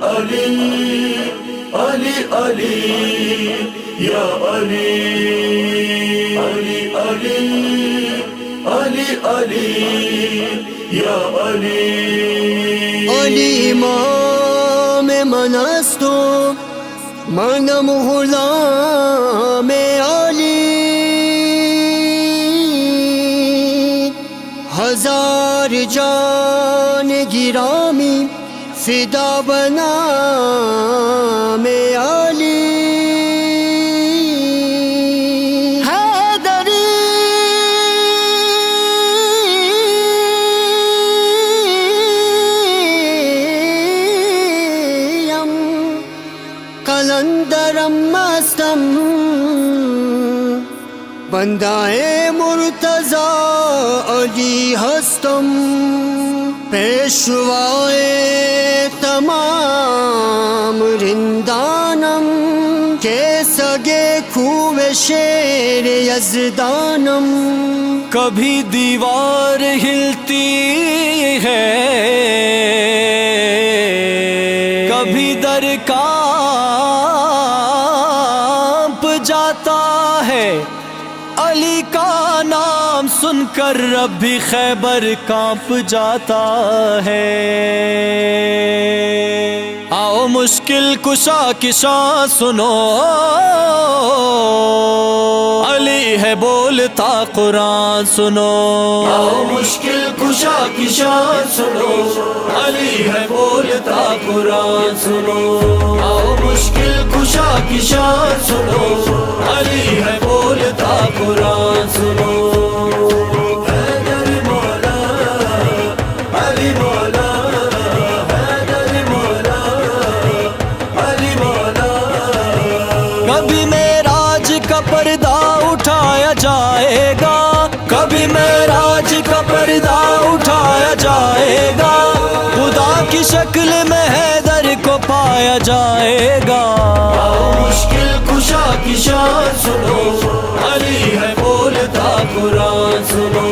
علی علی علی یا علی علی علی علی علی یا علی علی امام من است و منم غلام علی ہزار جان گرامی فدا بنام علی قلندرم مستم بندہ مرتضی علی ہستم پیشوائے تمام رندانم کے سگے کوہ شیر یزدانم کبھی دیوار ہلتی ہے کبھی در کانپ جاتا ہے علی کا نام سن کر رب بھی خیبر کانپ جاتا ہے آؤ مشکل کشا کی شان سنو علی ہے بولتا قرآن سنو آؤ مشکل کشا کی شان سنو علی ہے بولتا قرآن سنو آؤ مشکل کشا کی شان سنو علی ہے بولتا قرآن سنو حیدر مولا علی مولا حیدر مولا علی مولا کبھی معراج کا پردہ اٹھایا جائے گا کبھی معراج کا پردہ اٹھایا جائے گا خدا کی شکل میں حیدر کو پایا جائے گا آؤ مشکل کشا کی شان سنو علی ہے بولتا قرآن سنو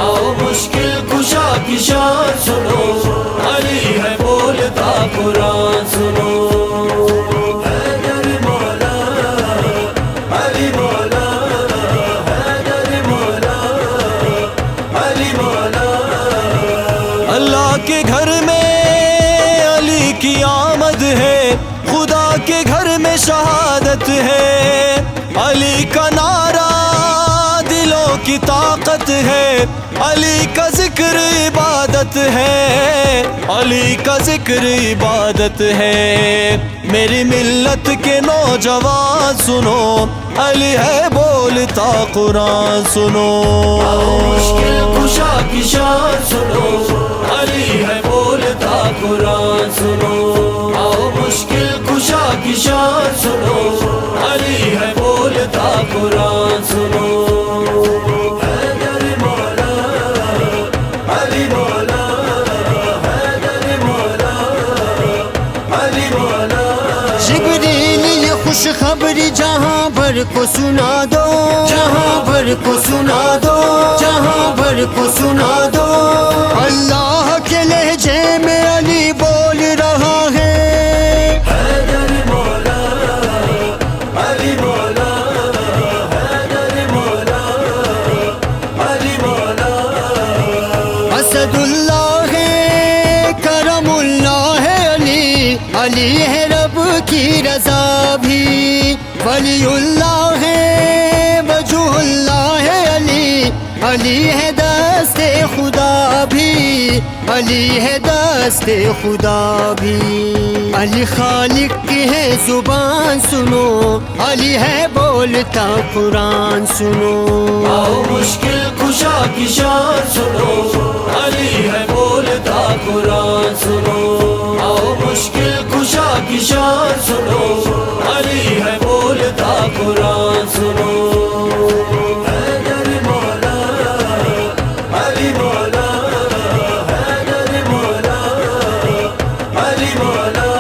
آؤ مشکل کشا کی شان سنو علی ہے بولتا قرآن سنو حیدر مولا علی مولا حیدر مولا علی مولا اللہ کے گھر میں علی کی آمد ہے خدا کے گھر میں شہادت ہے علی کا نعرہ دلوں کی طاقت ہے علی کا ذکر عبادت ہے علی کا ذکر عبادت ہے میری ملت کے نوجوان سنو علی ہے بولتا قرآن سنو آؤ مشکل کشا کی شان سنو علی ہے بولتا قرآن سنو آؤ مشکل کشا کی شان سنو علی ہے بولتا قرآن سنو حیدر مولا علی مولا حیدر مولا علی مولا جبریل یہ خوشخبری جہاں بھر کو سنا دو جہاں بھر کو سنا دو جہاں بھر کو سنا دو اللہ کے لہجے میں علی بول رہا ہے حیدر مولا علی مولا حیدر مولا علی مولا اسد اللہ ہے کرم اللہ ہے علی علی ہے رب کی رضا بھی ولی اللہ ہے وجہ اللہ ہے علی علی ہے دست خدا بھی علی ہے دست خدا بھی علی خالق کی ہے زبان سنو علی ہے بولتا قرآن سنو آؤ مشکل کشا کی شان سنو علی ہے بولتا قرآن سنو آؤ مشکل کشا کی شان سنو علی ہے بولتا قرآن سنو حیدر مولا علی مولا حیدر مولا علی مولا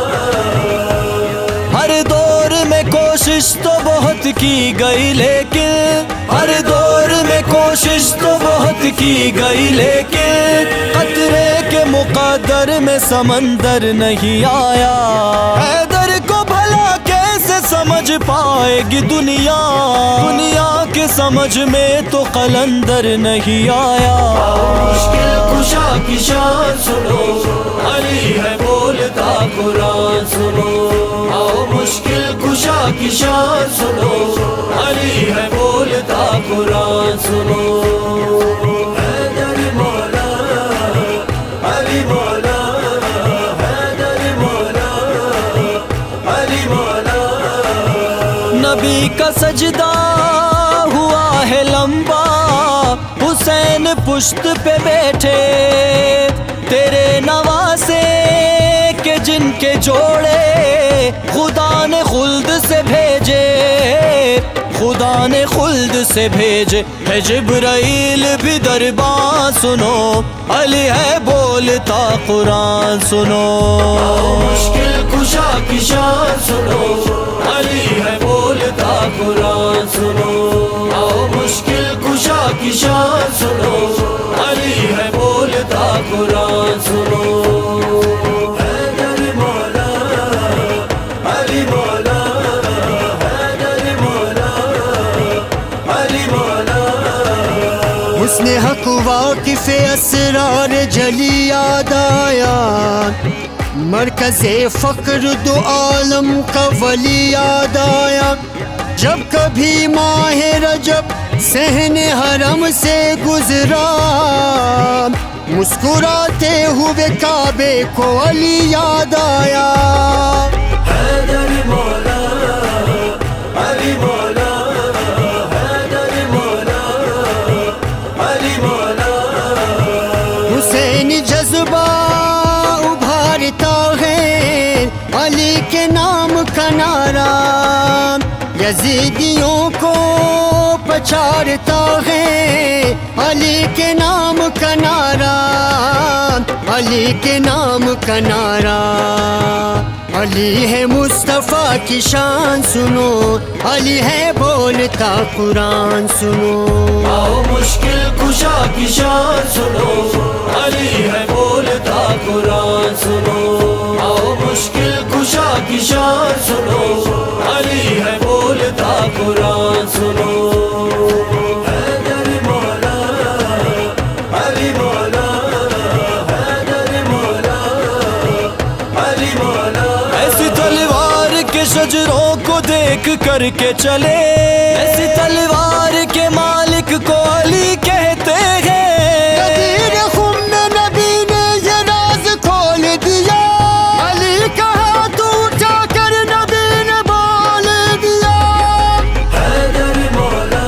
ہر دور میں کوشش تو بہت کی گئی لیکن ہر دور میں کوشش کوشش تو بہت کی گئی لیکن قطرے کے مقدر میں سمندر نہیں آیا. حیدر کو بھلا کیسے سمجھ پائے گی دنیا کے سمجھ میں تو قلندر نہیں آیا. مشکل کشا کی شان سنو علی ہے بولتا قرآن سنو. آؤ مشکل کشا کی شان سنو علی ہے بولتا قرآن سنو. حیدر مولا علی مولا حیدر مولا علی مولا. نبی کا سجدہ ہوا ہے لمبا حسین پشت پہ بیٹھے. تیرے نواسے کہ جن کے جوڑے خدا نے خلد سے بھیجے خدا نے خلد سے بھیجے. ہے جبرائیل بھی درباں سنو علی ہے بولتا قرآن سنو. مشکل کشا کی شان سنو علی ہے بولتا قرآن سنو. آؤ مشکل کشا کی شان سنو علی ہے بولتا قرآن سنو. حیدر مولا علی مولا حیدر مولا علی مولا. حسن حق واقف اسرار جلی یاد آیا. مرکز فقر دو عالم کا ولی یاد آیا. جب کبھی ماہ رجب صحن حرم سے گزرا مسکراتے ہوئے کعبے کو علی یاد آیا. حیدر مولا علی مولا حیدر مولا علی مولا. حسین جذبہ ابھارتا ہے علی کے نام کا نعرہ. یزیدیوں کو پچھاڑتا ہے علی کے نام کا نعرہ علی کے نام کا نعرہ. علی ہے مصطفیٰ کی شان سنو علی ہے بولتا قرآن سنو. آؤ مشکل کشا کی شان سنو علی ہے بولتا قرآن سنو. آؤ مشکل کشا کی شان سنو علی ہے بولتا قرآن سنو. حیدر مولا علی مولا حیدر مولا علی مولا. ایسی تلوار کے شجروں کو دیکھ کر کے چلے ایسی تلوار کے مالک کو علی کہتے ہیں. غدیر خم میں نبی نے یہ راز کھول دیا. علی کا ہاتھ اٹھا کر نبی نے بول دیا. حیدر مولا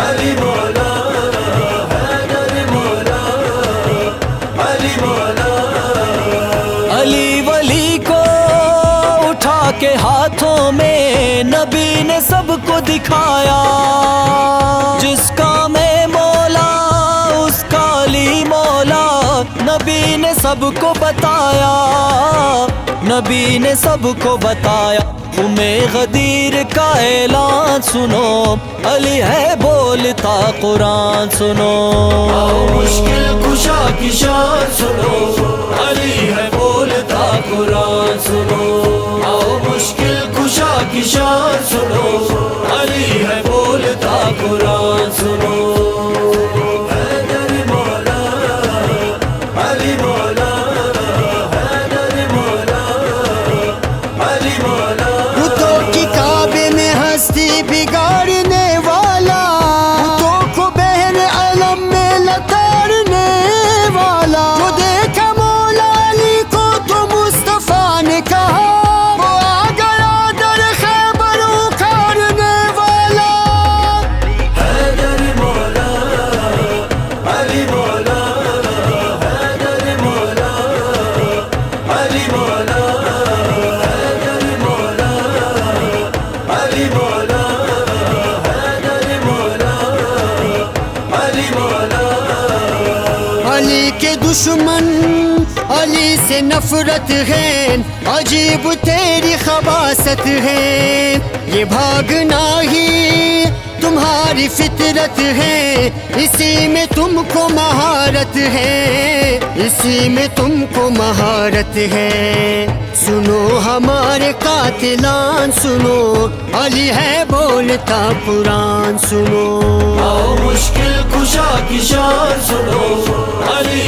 علی مولا حیدر مولا علی مولا. علی ولی کو اٹھا کے ہاتھوں میں نبی نے سب کو دکھایا. جس کا میں مولا اس کا علی مولا نبی نے سب کو بتایا نبی نے سب کو بتایا. تمہیں غدیر کا اعلان سنو علی ہے بولتا قرآن سنو. آؤ مشکل کشا کی شان سنو علی ہے بولتا قرآن سنو. آؤ مشکل کشا کی شان سنو علی ہے بولتا قرآن سنو. حیدر مولا علی مولا حیدر مولا علی مولا. بتوں کی کعبے میں ہستی بگاڑنے والا بتوں کو بہر علم میں لتاڑنے والا. جو دیکھا مولا علی کو تو مصطفیٰ نے کہا وہ آ گیا در خیبر اکھاڑنے والا. حیدر مولا علی مولا حیدر مولا علی مولا حیدر مولا علی مولا حیدر مولا علی مولا. علی کے دشمن علی سے نفرت ہے عجیب تیری خباثت ہے. یہ بھاگنا ہی تمہاری فطرت ہے، اسی میں تم کو مہارت ہے، اسی میں تم کو مہارت ہے۔ سنو ہمارے قاتلان سنو، علی ہے بولتا قرآن سنو۔ آؤ مشکل کشا کی شان سنو، علی